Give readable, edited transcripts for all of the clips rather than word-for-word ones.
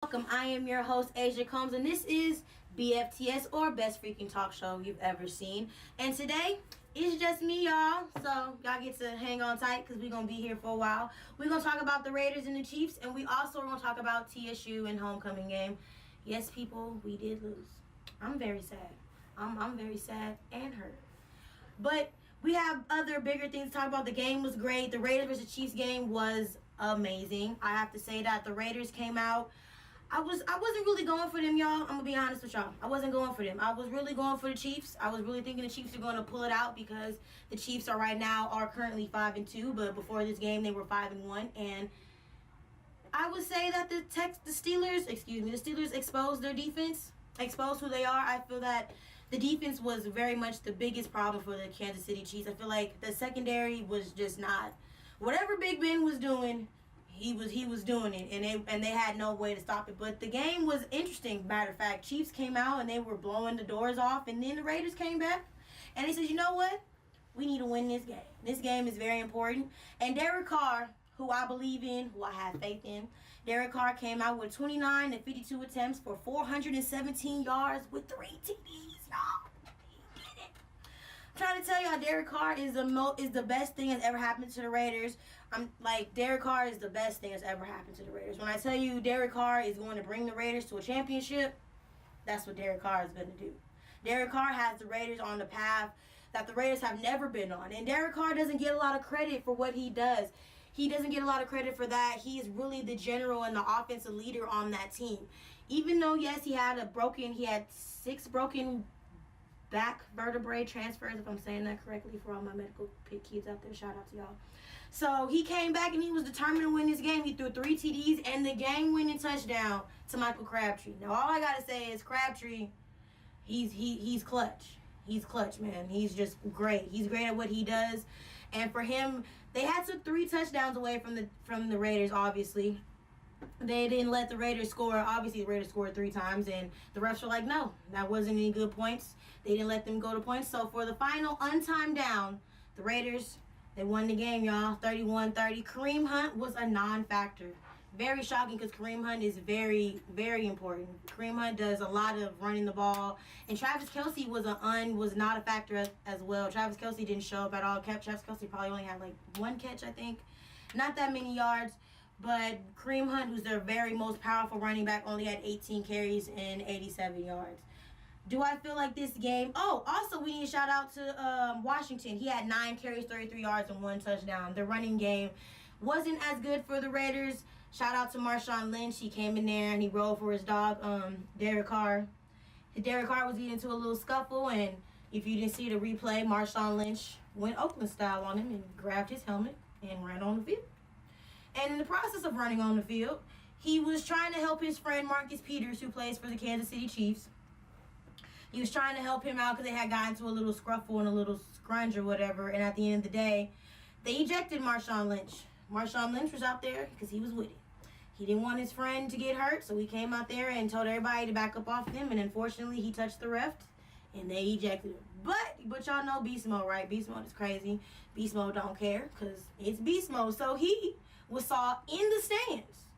Welcome. I am your host, Asia Combs, and this is BFTS, or Best Freaking Talk Show You've Ever Seen. And today, it's just me, y'all. So, y'all get to hang on tight because we're going to be here for a while. We're going to talk about the Raiders and the Chiefs, and we also are going to talk about TSU and homecoming game. Yes, people, we did lose. I'm very sad. I'm very sad and hurt. But we have other bigger things to talk about. The game was great. The Raiders versus Chiefs game was amazing. I have to say that the Raiders came out. I wasn't really going for them, y'all. I'm going to be honest with y'all. I wasn't going for them. I was really going for the Chiefs. I was really thinking the Chiefs are going to pull it out because the Chiefs are currently 5-2, but before this game they were 5-1. And I would say that the Steelers exposed their defense, exposed who they are. I feel that the defense was very much the biggest problem for the Kansas City Chiefs. I feel like the secondary was just not whatever Big Ben was doing. He was doing it, and they had no way to stop it. But the game was interesting. Matter of fact, Chiefs came out and they were blowing the doors off, and then the Raiders came back and they said, you know what? We need to win this game. This game is very important. And Derek Carr, who I believe in, who I have faith in, Derek Carr came out with 29 and 52 attempts for 417 yards with 3 TDs, y'all. He did it. I'm trying to tell y'all, Derek Carr is the best thing that's ever happened to the Raiders. Derek Carr is the best thing that's ever happened to the Raiders. When I tell you Derek Carr is going to bring the Raiders to a championship, that's what Derek Carr is going to do. Derek Carr has the Raiders on the path that the Raiders have never been on. And Derek Carr doesn't get a lot of credit for what he does. He doesn't get a lot of credit for that. He is really the general and the offensive leader on that team. Even though, yes, he had 6 broken back vertebrae transfers, if I'm saying that correctly, for all my medical kids out there. Shout out to y'all. So he came back and he was determined to win this game. He threw 3 TDs and the game-winning touchdown to Michael Crabtree. Now, all I gotta say is Crabtree, he's clutch. He's clutch, man. He's just great. He's great at what he does. And for him, they had took 3 touchdowns away from the Raiders, obviously. They didn't let the Raiders score. Obviously, the Raiders scored 3 times, and the refs were like, no, that wasn't any good points. They didn't let them go to points. So for the final untimed down, the Raiders, they won the game, y'all, 31-30. Kareem Hunt was a non-factor. Very shocking because Kareem Hunt is very, very important. Kareem Hunt does a lot of running the ball. And Travis Kelce was not a factor as well. Travis Kelce didn't show up at all. Travis Kelce probably only had 1 catch, I think. Not that many yards. But Kareem Hunt, who's their very most powerful running back, only had 18 carries and 87 yards. Do I feel like this game... Oh, also, we need to shout out to Washington. He had 9 carries, 33 yards, and 1 touchdown. The running game wasn't as good for the Raiders. Shout out to Marshawn Lynch. He came in there and he rolled for his dog, Derek Carr. Derek Carr was getting into a little scuffle, and if you didn't see the replay, Marshawn Lynch went Oakland style on him and grabbed his helmet and ran on the field. And in the process of running on the field, he was trying to help his friend Marcus Peters, who plays for the Kansas City Chiefs. He was trying to help him out because they had gotten into a little scruffle and a little scrunge or whatever. And at the end of the day, they ejected Marshawn Lynch. Marshawn Lynch was out there because he was with it. He didn't want his friend to get hurt, so he came out there and told everybody to back up off him. And unfortunately, he touched the ref, and they ejected him. But y'all know Beast Mode, right? Beast Mode is crazy. Beast Mode don't care because it's Beast Mode. So he saw in the stands.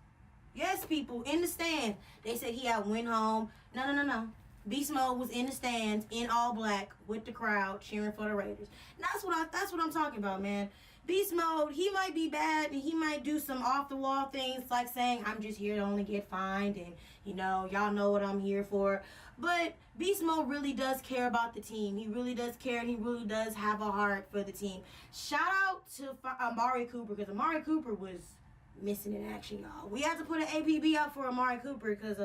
Yes, people, in the stands. They said he had went home. No. Beast Mode was in the stands in all black with the crowd cheering for the Raiders. And that's what I'm talking about, man. Beast Mode, he might be bad and he might do some off the wall things like saying I'm just here to only get fined and y'all know what I'm here for. But Beast Mode really does care about the team. He really does care and he really does have a heart for the team. Shout out to Amari Cooper because Amari Cooper was missing in action, y'all. We had to put an APB out for Amari Cooper because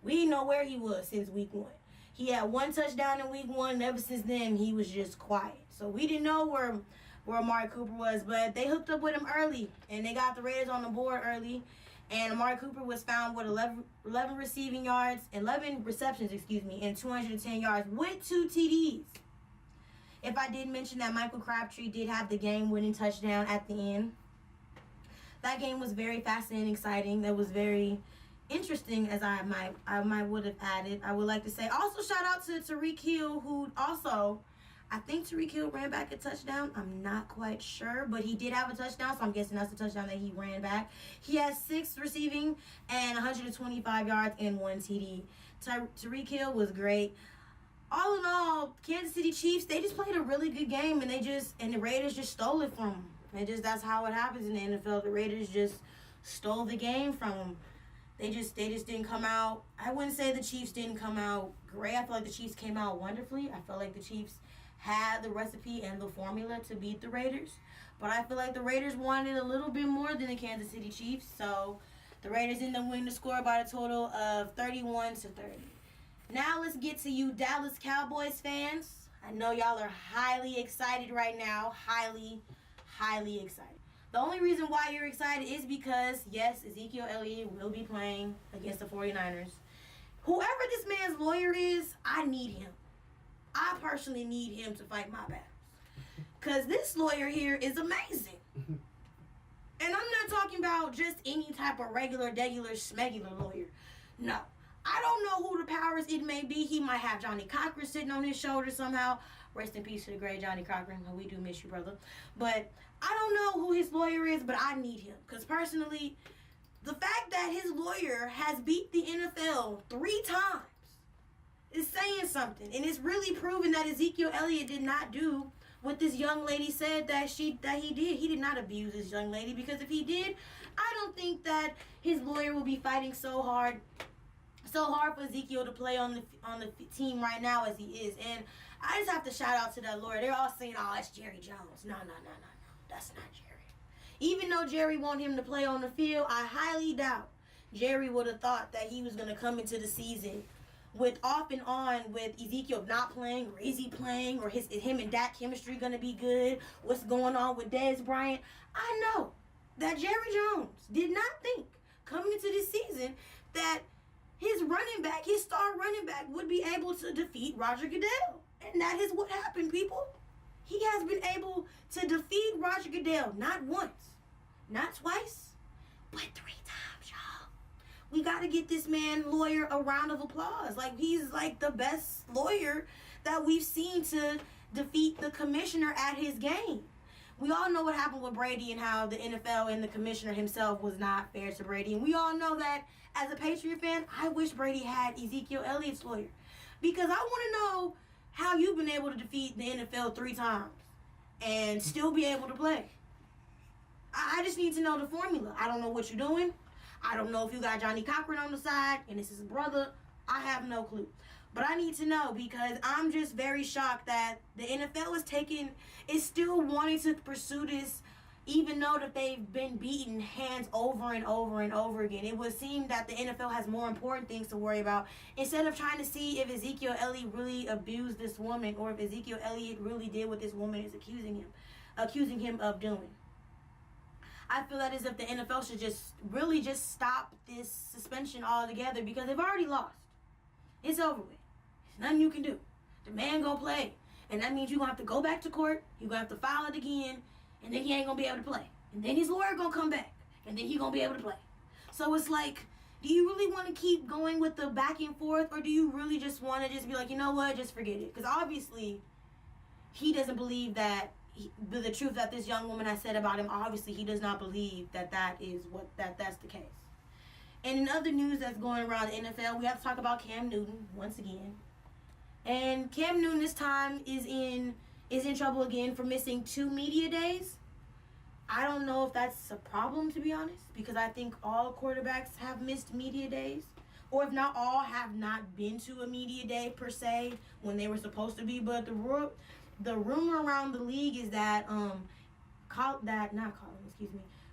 we didn't know where he was since week 1. He had 1 touchdown in week 1, and ever since then, he was just quiet. So we didn't know where Amari Cooper was, but they hooked up with him early, and they got the Raiders on the board early. And Amari Cooper was found with 11 receptions, and 210 yards with 2 TDs. If I did mention that Michael Crabtree did have the game-winning touchdown at the end. That game was very fascinating, exciting. That was very interesting, as I might would have added. I would like to say also shout out to Tariq Hill, who also I think Tyreek Hill ran back a touchdown. I'm not quite sure, but he did have a touchdown, so I'm guessing that's the touchdown that he ran back. He has 6 receiving and 125 yards and 1 TD. Tyreek Hill was great. All in all, Kansas City Chiefs, they just played a really good game, and the Raiders just stole it from them. That's how it happens in the NFL. The Raiders just stole the game from them. They just didn't come out. I wouldn't say the Chiefs didn't come out great. I feel like the Chiefs came out wonderfully. I feel like the Chiefs had the recipe and the formula to beat the Raiders. But I feel like the Raiders wanted a little bit more than the Kansas City Chiefs. So the Raiders ended up winning the score by a total of 31-30. Now let's get to you Dallas Cowboys fans. I know y'all are highly excited right now. Highly, highly excited. The only reason why you're excited is because, yes, Ezekiel Elliott will be playing against the 49ers. Whoever this man's lawyer is, I need him. I personally need him to fight my battles. Because this lawyer here is amazing. And I'm not talking about just any type of regular, schmegular lawyer. No. I don't know who the powers it may be. He might have Johnny Cochran sitting on his shoulder somehow. Rest in peace to the great Johnny Cochran. We do miss you, brother. But I don't know who his lawyer is, but I need him. Because personally, the fact that his lawyer has beat the NFL 3 times is saying something. And it's really proven that Ezekiel Elliott did not do what this young lady said that he did. He did not abuse this young lady, because if he did, I don't think that his lawyer will be fighting so hard for Ezekiel to play on the team right now as he is. And I just have to shout out to that lawyer. They're all saying, oh, it's Jerry Jones. No. That's not Jerry. Even though Jerry want him to play on the field, I highly doubt Jerry would have thought that he was going to come into the season with off and on with Ezekiel not playing, or is he playing, or him and Dak chemistry going to be good, what's going on with Dez Bryant. I know that Jerry Jones did not think coming into this season that his star running back would be able to defeat Roger Goodell. And that is what happened, people. He has been able to defeat Roger Goodell not once, not twice, but 3 times, y'all. We got to get this man lawyer a round of applause. Like, he's like the best lawyer that we've seen to defeat the commissioner at his game. We all know what happened with Brady and how the NFL and the commissioner himself was not fair to Brady. And we all know that as a Patriot fan, I wish Brady had Ezekiel Elliott's lawyer. Because I want to know how you've been able to defeat the NFL 3 times and still be able to play. I just need to know the formula. I don't know what you're doing. I don't know if you got Johnny Cochran on the side and this is his brother. I have no clue. But I need to know, because I'm just very shocked that the NFL is still wanting to pursue this, even though that they've been beaten hands over and over and over again. It would seem that the NFL has more important things to worry about, instead of trying to see if Ezekiel Elliott really abused this woman, or if Ezekiel Elliott really did what this woman is accusing him of doing. I feel that as if the NFL should just stop this suspension altogether, because they've already lost. It's over with. There's nothing you can do. The man gonna play. And that means you're gonna have to go back to court. You're gonna have to file it again. And then he ain't gonna be able to play. And then his lawyer gonna come back. And then he gonna be able to play. So it's like, do you really want to keep going with the back and forth? Or do you really just want to just be like, you know what, just forget it? Because obviously, he doesn't believe that the truth that this young woman has said about him. Obviously, he does not believe that's the case. And in other news that's going around the NFL, we have to talk about Cam Newton once again. And Cam Newton this time is in trouble again for missing 2 media days. I don't know if that's a problem, to be honest, because I think all quarterbacks have missed media days. Or if not all, have not been to a media day per se when they were supposed to be. But the rumor around the league is that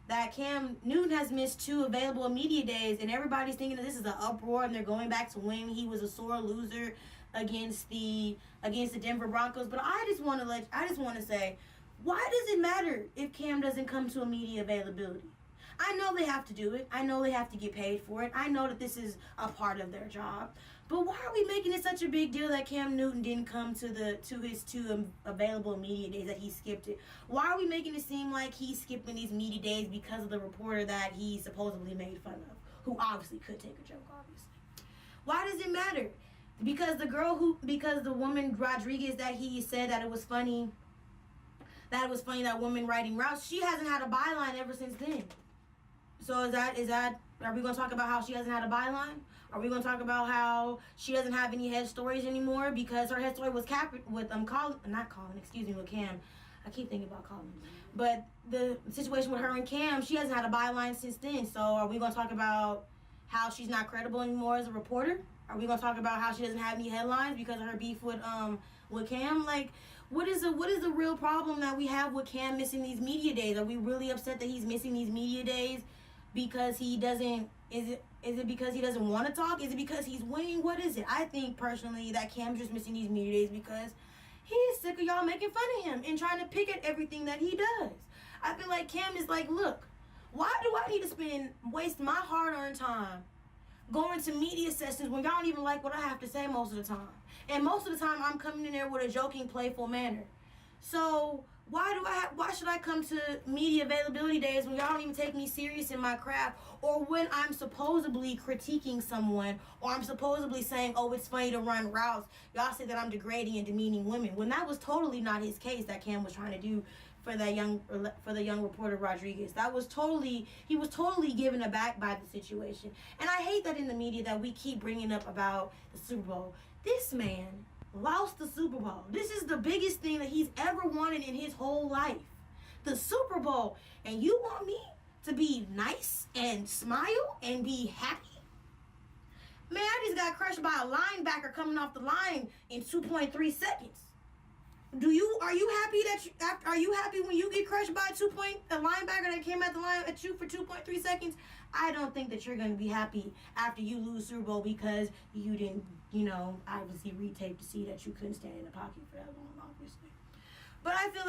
that Cam Newton has missed 2 available media days, and everybody's thinking that this is an uproar and they're going back to when he was a sore loser against the Denver Broncos. But I just want to say, why does it matter if Cam doesn't come to a media availability? I know they have to do it. I know they have to get paid for it. I know that this is a part of their job. But why are we making it such a big deal that Cam Newton didn't come to his 2 available media days, that he skipped it? Why are we making it seem like he's skipping these media days because of the reporter that he supposedly made fun of, who obviously could take a joke, obviously? Why does it matter? because the woman Rodriguez that he said that it was funny that woman writing routes, she hasn't had a byline ever since then. So is that are we gonna talk about how she hasn't had a byline? Are we gonna talk about how she doesn't have any head stories anymore because her head story was capped with with Cam. I keep thinking about Colin. But the situation with her and Cam, she hasn't had a byline since then. So are we gonna talk about how she's not credible anymore as a reporter? Are we gonna talk about how she doesn't have any headlines because of her beef with Cam? Like, what is the real problem that we have with Cam missing these media days? Are we really upset that he's missing these media days because he doesn't? Is it because he doesn't want to talk? Is it because he's winning? What is it? I think personally that Cam's just missing these media days because he's sick of y'all making fun of him and trying to pick at everything that he does. I feel like Cam is like, look, why do I need to waste my hard-earned time going to media sessions when y'all don't even like what I have to say most of the time? And most of the time, I'm coming in there with a joking, playful manner. So why should I come to media availability days when y'all don't even take me serious in my craft, or when I'm supposedly critiquing someone, or I'm supposedly saying, oh, it's funny to run routes, y'all say that I'm degrading and demeaning women, when that was totally not his case that Cam was trying to do for the young reporter Rodriguez. He was totally given aback by the situation. And I hate that in the media that we keep bringing up about the Super Bowl. This man lost the Super Bowl. This is the biggest thing that he's ever wanted in his whole life. The Super Bowl. And you want me to be nice and smile and be happy? Man, I just got crushed by a linebacker coming off the line in 2.3 seconds. Are you happy when you get crushed by a linebacker that came at the line at you for 2.3 seconds? I don't think that you're going to be happy after you lose Super Bowl because you didn't, obviously retape to see that you couldn't stand in the pocket for that long, obviously. But I feel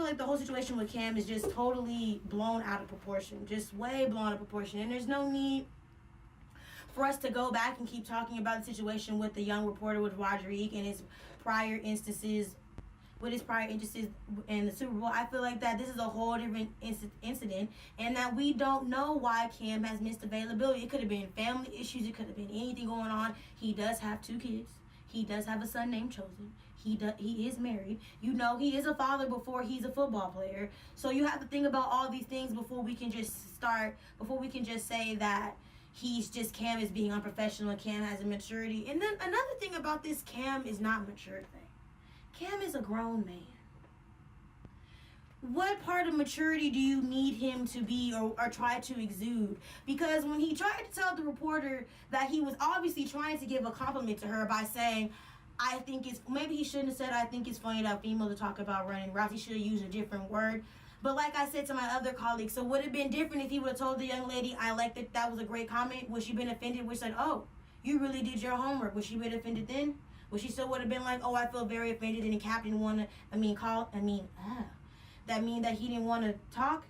like the whole situation with Cam is just totally blown out of proportion, just way blown out of proportion, and there's no need for us to go back and keep talking about the situation with the young reporter with Rodriguez and his prior instances in the Super Bowl. I feel like that this is a whole different incident, and that we don't know why Cam has missed availability. It could have been family issues. It could have been anything going on. He does have 2 kids. He does have a son named Chosen. He is married. He is a father before he's a football player. So you have to think about all these things before we can just say that Cam is being unprofessional and Cam has a maturity. And then another thing about this Cam is not mature thing. Cam is a grown man. What part of maturity do you need him to be or try to exude? Because when he tried to tell the reporter that he was obviously trying to give a compliment to her by saying, maybe he shouldn't have said, I think it's funny that female to talk about running routes. He should have used a different word. But like I said to my other colleagues, so would it have been different if he would have told the young lady, I liked it, that was a great comment? Would she have been offended? Would she said, oh, you really did your homework? Would she have been offended then? Well, she still would have been like, oh, I feel very offended, and the captain that mean that he didn't want to talk?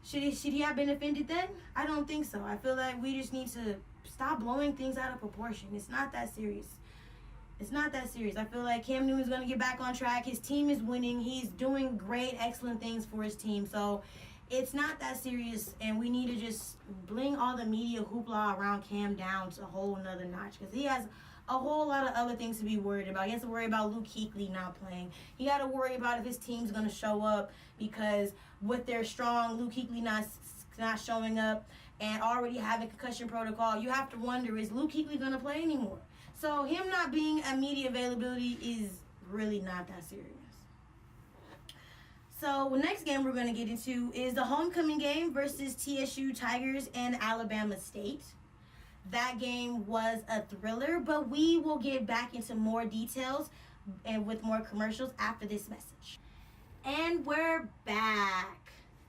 Should he have been offended then? I don't think so. I feel like we just need to stop blowing things out of proportion. It's not that serious. I feel like Cam Newton's going to get back on track. His team is winning. He's doing great, excellent things for his team. So it's not that serious, and we need to just bring all the media hoopla around Cam down to a whole nother notch, because he has a whole lot of other things to be worried about. He has to worry about Luke Kuechly not playing. He got to worry about if his team's going to show up, because with their strong Luke Kuechly not showing up and already having concussion protocol, you have to wonder, is Luke Kuechly going to play anymore? So him not being a media availability is really not that serious. So the next game we're going to get into is the homecoming game versus TSU Tigers and Alabama State. That game was a thriller, but we will get back into more details and with more commercials after this message. And we're back.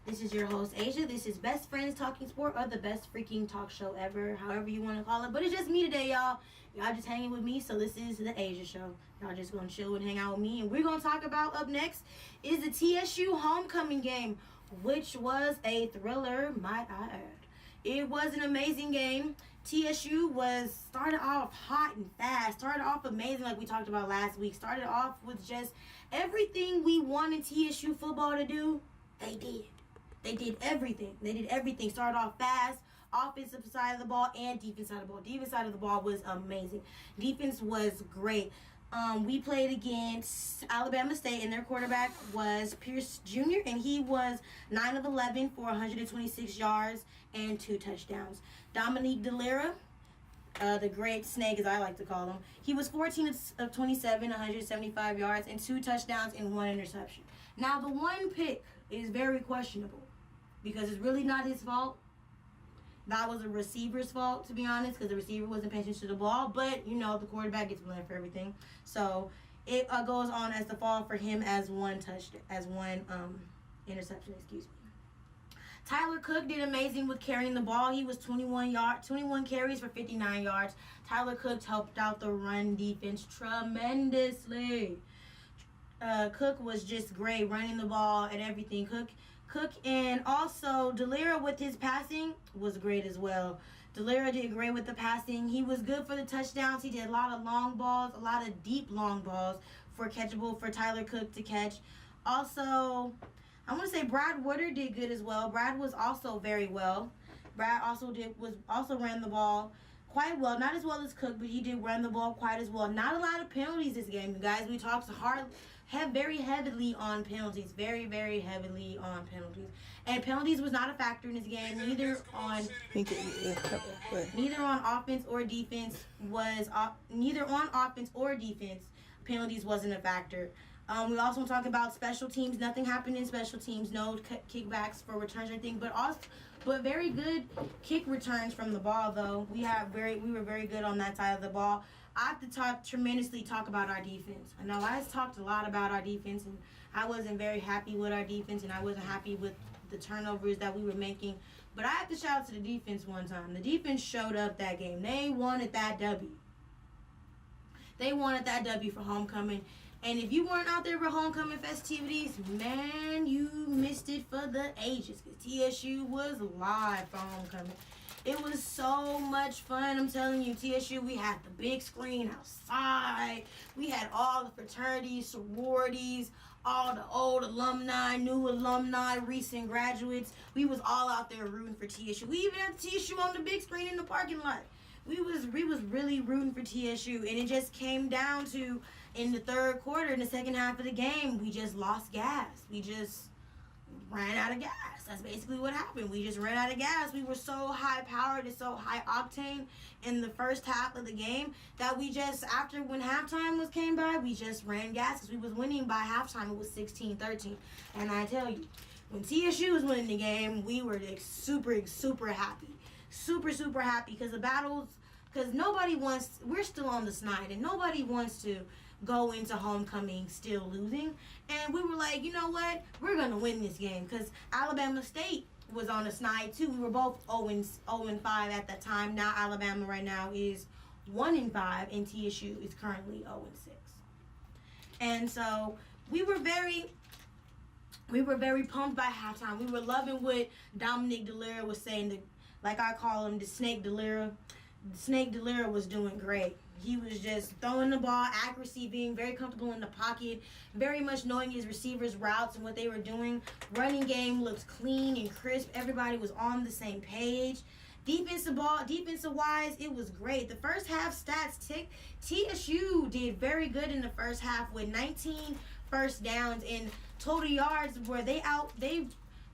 This is your host, Asia. This is Best Friends Talking Sport, or the best freaking talk show ever, however you want to call it. But it's just me today, y'all. Y'all just hanging with me, so this is the Asia show. Y'all just going to chill and hang out with me. And we're going to talk about, up next, is the TSU homecoming game, which was a thriller, might I add. It was an amazing game. TSU started off hot and fast, started off amazing like we talked about last week, started off with just everything we wanted TSU football to do, they did. They did everything. Started off fast, offensive side of the ball and defense side of the ball. Defense side of the ball was amazing. Defense was great. We played against Alabama State, and their quarterback was Pierce Jr., and he was 9 of 11 for 126 yards and 2 touchdowns. Dominique DeLira, the great snake, as I like to call him, he was 14 of 27, 175 yards, and 2 touchdowns and 1 interception. Now, the one pick is very questionable because it's really not his fault. That was a receiver's fault, to be honest, because the receiver wasn't paying attention to the ball. But, you know, the quarterback gets blamed for everything. So it goes on as the fault for him as one interception, excuse me. Tyler Cook did amazing with carrying the ball. He was 21 carries for 59 yards. Tyler Cook helped out the run defense tremendously. Cook was just great running the ball and everything. Cook and also DeLira with his passing was great as well. DeLira did great with the passing. He was good for the touchdowns. He did a lot of long balls, a lot of deep long balls for catchable for Tyler Cook to catch. Also, I want to say Brad Woodard did good as well. Brad was also very well. Brad also ran the ball quite well. Not as well as Cook, but he did run the ball quite as well. Not a lot of penalties this game, you guys. We talked very heavily on penalties. Very, very heavily on penalties. And penalties was not a factor in this game. Neither on offense or defense penalties wasn't a factor. We also talk about special teams. Nothing happened in special teams. No kickbacks for returns or anything. But very good kick returns from the ball, though. We were very good on that side of the ball. I have to tremendously talk about our defense. I know I talked a lot about our defense, and I wasn't very happy with our defense, and I wasn't happy with the turnovers that we were making. But I have to shout out to the defense one time. The defense showed up that game. They wanted that W. They wanted that W for homecoming. And if you weren't out there for homecoming festivities, man, you missed it for the ages. Because TSU was live for homecoming. It was so much fun. I'm telling you, TSU, we had the big screen outside. We had all the fraternities, sororities, all the old alumni, new alumni, recent graduates. We was all out there rooting for TSU. We even had TSU on the big screen in the parking lot. We was really rooting for TSU, and it just came down to, in the third quarter, in the second half of the game, we just lost gas. We just ran out of gas. That's basically what happened. We just ran out of gas. We were so high-powered and so high-octane in the first half of the game that we just, when halftime came by, we just ran gas because we was winning by halftime. It was 16-13. And I tell you, when TSU was winning the game, we were super, super happy. Super, super happy because we're still on the snide, and nobody wants to go into homecoming still losing. And we were like, you know what? We're going to win this game because Alabama State was on the snide too. We were both 0-5 at that time. Now Alabama right now is 1-5, and TSU is currently 0-6. And so we were very pumped by halftime. We were loving what Dominique DeLira was saying, like I call him, the Snake DeLira. Snake DeLira was doing great. He was just throwing the ball, accuracy, being very comfortable in the pocket, very much knowing his receivers' routes and what they were doing. Running game looked clean and crisp. Everybody was on the same page. Defensive-wise, it was great. The first half stats, TSU did very good in the first half with 19 first downs and total yards where they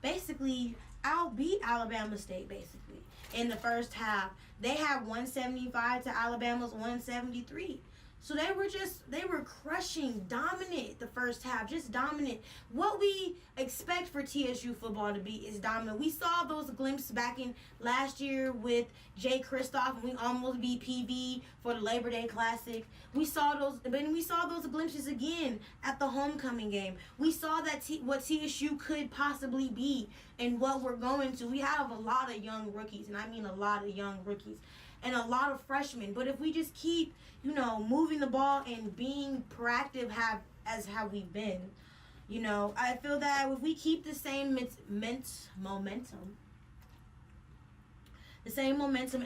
basically outbeat Alabama State, basically, in the first half. They had 175 to Alabama's 173. So they were crushing, dominant the first half, just dominant. What we expect for TSU football to be is dominant. We saw those glimpses back in last year with Jay Kristoff, and we almost beat PV for the Labor Day Classic. We saw those glimpses again at the homecoming game. We saw what TSU could possibly be and what we're going to. We have a lot of young rookies, and I mean a lot of young rookies, and a lot of freshmen. But if we just keep, moving the ball and being proactive as how we've been, I feel that if we keep the same momentum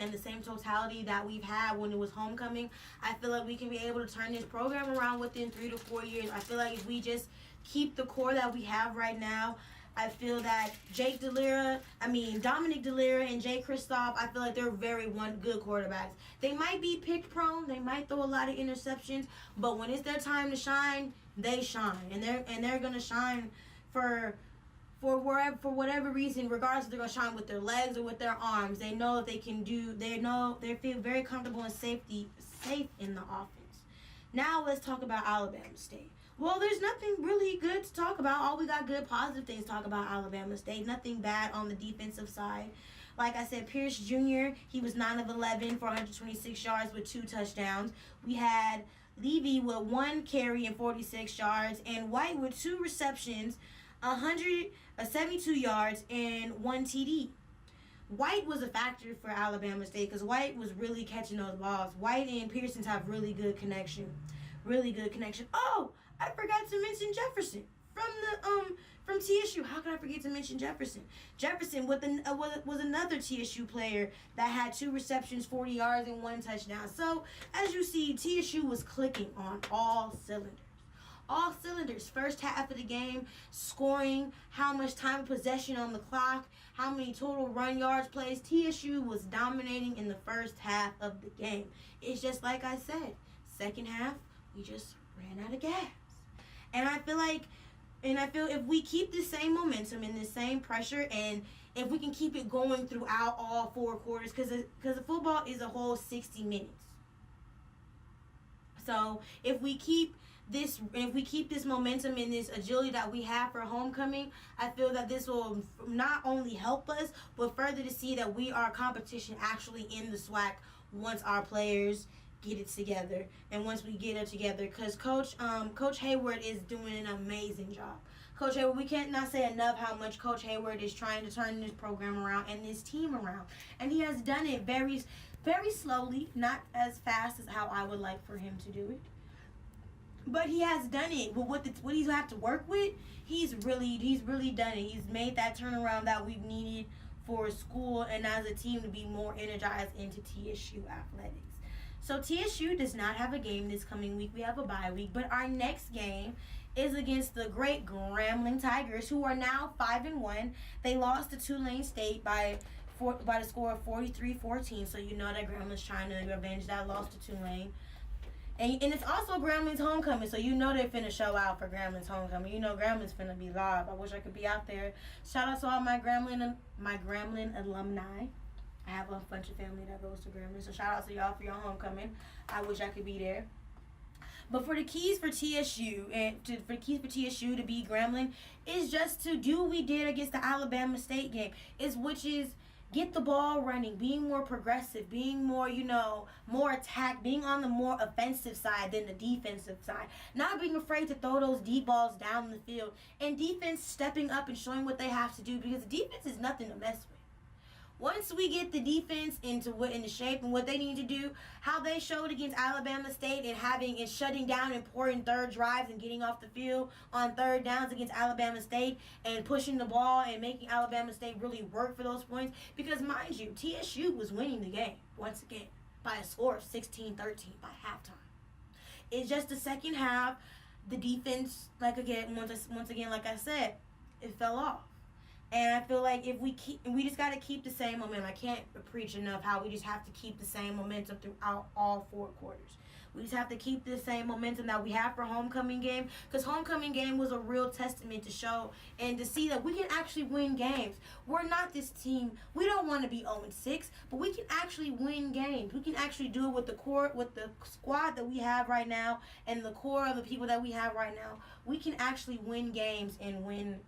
and the same totality that we've had when it was homecoming, I feel like we can be able to turn this program around within 3 to 4 years. I feel like if we just keep the core that we have right now, I feel that Dominic DeLira and Jay Kristoff, I feel like they're very good quarterbacks. They might be pick prone, they might throw a lot of interceptions, but when it's their time to shine, they shine, and they're gonna shine for whatever reason, regardless if they're gonna shine with their legs or with their arms. They know that they can do. They feel very comfortable and safe in the offense. Now let's talk about Alabama State. Well, there's nothing really good to talk about. All we got good, positive things to talk about Alabama State. Nothing bad on the defensive side. Like I said, Pierce Jr., he was 9 of 11 for 126 yards with 2 touchdowns. We had Levy with 1 carry and 46 yards, and White with 2 receptions, 72 yards, and 1 TD. White was a factor for Alabama State because White was really catching those balls. White and Pearsons have really good connection. Really good connection. Oh, I forgot to mention Jefferson from TSU. How could I forget to mention Jefferson? Jefferson was another TSU player that had 2 receptions, 40 yards, and 1 touchdown. So, as you see, TSU was clicking on all cylinders. All cylinders. First half of the game, scoring, how much time of possession on the clock, how many total run yards plays. TSU was dominating in the first half of the game. It's just like I said, second half, we just ran out of gas. And I feel if we keep the same momentum and the same pressure, and if we can keep it going throughout all 4 quarters, because the football is a whole 60 minutes. So if we keep this momentum and this agility that we have for homecoming, I feel that this will not only help us, but further to see that we are competition actually in the SWAC once our players get it together and once we get it together, because Coach Hayward is doing an amazing job. Coach Hayward, we can't not say enough how much Coach Hayward is trying to turn this program around and this team around, and he has done it very, very slowly, not as fast as how I would like for him to do it, but he has done it. But what he's have to work with, he's really done it. He's made that turnaround that we've needed for school and as a team to be more energized into TSU athletics. So TSU does not have a game this coming week. We have a bye week. But our next game is against the great Grambling Tigers, who are now 5-1. They lost to Tulane State by the score of 43-14. So you know that Grambling's trying to revenge that loss to Tulane. And it's also Grambling's homecoming, so you know they're finna show out for Grambling's homecoming. You know Grambling's finna be live. I wish I could be out there. Shout out to all my Grambling alumni. I have a bunch of family that goes to Grambling, so shout out to y'all for your homecoming. I wish I could be there. But for the keys for TSU to beat Grambling is just to do what we did against the Alabama State game, which is get the ball running, being more progressive, being more, more attack, being on the more offensive side than the defensive side. Not being afraid to throw those deep balls down the field, and defense stepping up and showing what they have to do, because the defense is nothing to mess with. Once we get the defense into shape and what they need to do, how they showed against Alabama State and shutting down important third drives and getting off the field on third downs against Alabama State and pushing the ball and making Alabama State really work for those points. Because mind you, TSU was winning the game once again by a score of 16-13 by halftime. It's just the second half, the defense, once again, like I said, it fell off. And I feel like we just got to keep the same momentum. I can't preach enough how we just have to keep the same momentum throughout all 4 quarters. We just have to keep the same momentum that we have for homecoming game, because homecoming game was a real testament to show and to see that we can actually win games. We're not this team. We don't want to be 0-6, but we can actually win games. We can actually do it with the squad that we have right now and the core of the people that we have right now. We can actually win games and win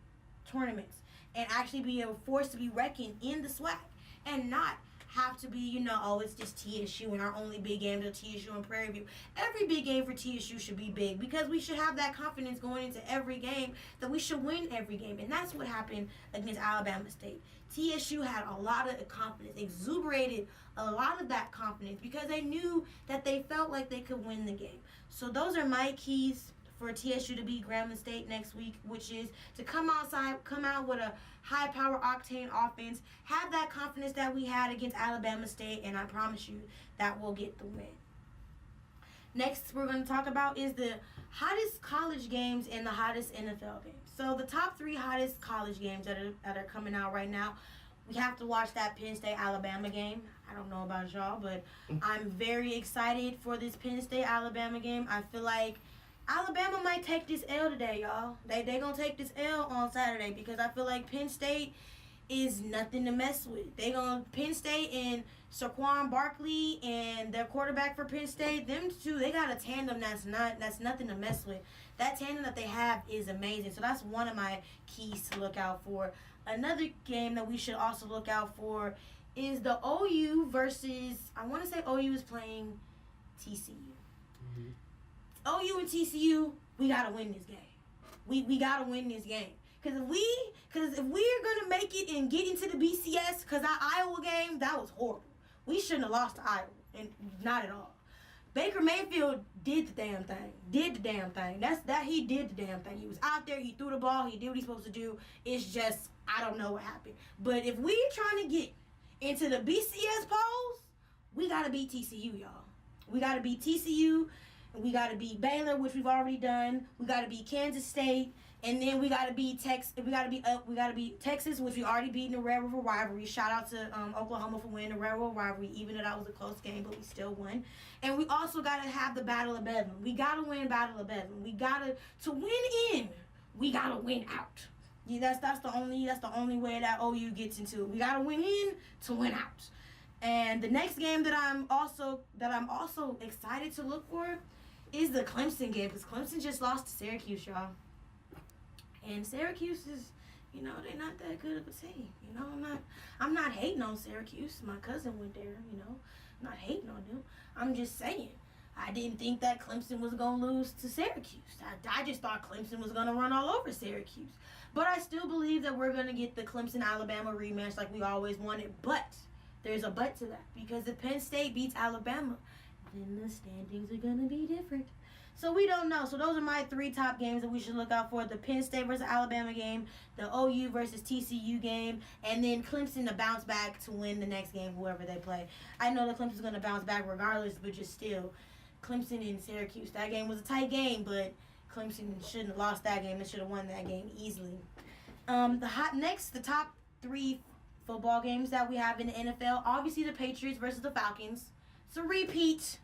tournaments, and actually be a force to be reckoned in the SWAC, and not have to be, it's just TSU and our only big games are TSU and Prairie View. Every big game for TSU should be big, because we should have that confidence going into every game that we should win every game, and that's what happened against Alabama State. TSU had a lot of confidence, exuberated a lot of that confidence, because they knew that they felt like they could win the game. So those are my keys for TSU to beat Grambling State next week, which is to come out with a high-power octane offense, have that confidence that we had against Alabama State, and I promise you that we'll get the win. Next, we're going to talk about is the hottest college games and the hottest NFL games. So the top 3 hottest college games that are coming out right now. We have to watch that Penn State-Alabama game. I don't know about y'all, but I'm very excited for this Penn State-Alabama game. I feel like Alabama might take this L today, y'all. They going to take this L on Saturday because I feel like Penn State is nothing to mess with. Penn State and Saquon Barkley and their quarterback for Penn State, them two, they got a tandem that's nothing to mess with. That tandem that they have is amazing. So that's one of my keys to look out for. Another game that we should also look out for is the OU versus, I want to say OU is playing TCU. Mm-hmm. OU and TCU, we got to win this game. We got to win this game. Because if we're going to make it and get into the BCS, because our Iowa game, that was horrible. We shouldn't have lost to Iowa, and not at all. Baker Mayfield did the damn thing. He did the damn thing. He was out there, he threw the ball, he did what he's supposed to do. It's just, I don't know what happened. But if we're trying to get into the BCS polls, we got to beat TCU, y'all. We got to beat TCU, and we got to beat Baylor, which we've already done. We got to beat Kansas State. And then we gotta beat Texas. We gotta beat Texas, which we already beat in the Red River rivalry. Shout out to Oklahoma for winning the Red River rivalry, even though that was a close game, but we still won. And we also gotta have the Battle of Bedlam. We gotta win Battle of Bedlam. We gotta win in. We gotta win out. Yeah, that's the only way that OU gets into it. We gotta win in to win out. And the next game that I'm also excited to look for is the Clemson game, because Clemson just lost to Syracuse, y'all. And Syracuse is, they're not that good of a team. I'm not hating on Syracuse. My cousin went there, I'm not hating on them. I'm just saying, I didn't think that Clemson was going to lose to Syracuse. I just thought Clemson was going to run all over Syracuse. But I still believe that we're going to get the Clemson-Alabama rematch like we always wanted. But there's a but to that. Because if Penn State beats Alabama, then the standings are going to be different. So we don't know. So those are my 3 top games that we should look out for. The Penn State versus Alabama game, the OU versus TCU game, and then Clemson to bounce back to win the next game, whoever they play. I know that Clemson's going to bounce back regardless, but just still, Clemson and Syracuse. That game was a tight game, but Clemson shouldn't have lost that game. They should have won that game easily. The top 3 football games that we have in the NFL, obviously the Patriots versus the Falcons. It's a repeat.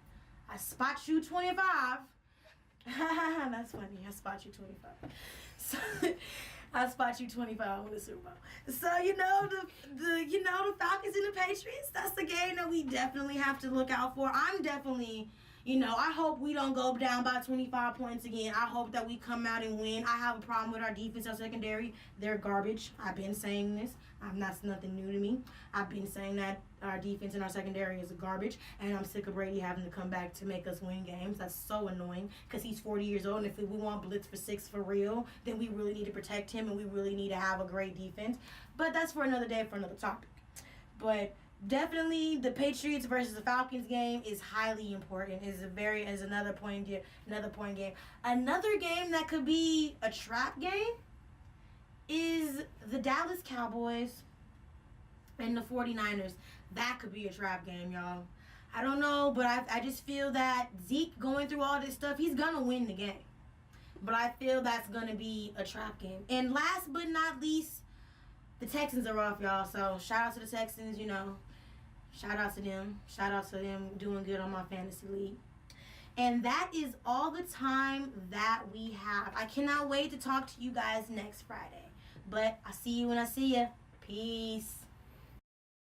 I spot you 25. That's funny. I spot you 25. So I spot you 25 in the Super Bowl. So the Falcons and the Patriots. That's the game that we definitely have to look out for. I'm definitely, I hope we don't go down by 25 points again. I hope that we come out and win. I have a problem with our defense, our secondary. They're garbage. I've been saying this. That's nothing new to me. I've been saying that our defense and our secondary is garbage, and I'm sick of Brady having to come back to make us win games. That's so annoying because he's 40 years old, and if we want blitz for 6 for real, then we really need to protect him, and we really need to have a great defense. But that's for another day, for another topic. But definitely the Patriots versus the Falcons game is highly important. Is another point game. Another game that could be a trap game is the Dallas Cowboys and the 49ers. That could be a trap game, y'all. I don't know, but I just feel that Zeke going through all this stuff, he's going to win the game. But I feel that's going to be a trap game. And last but not least, the Texans are off, y'all. So shout out to the Texans, Shout out to them. Shout out to them doing good on my fantasy league. And that is all the time that we have. I cannot wait to talk to you guys next Friday. But I'll see you when I see you. Peace.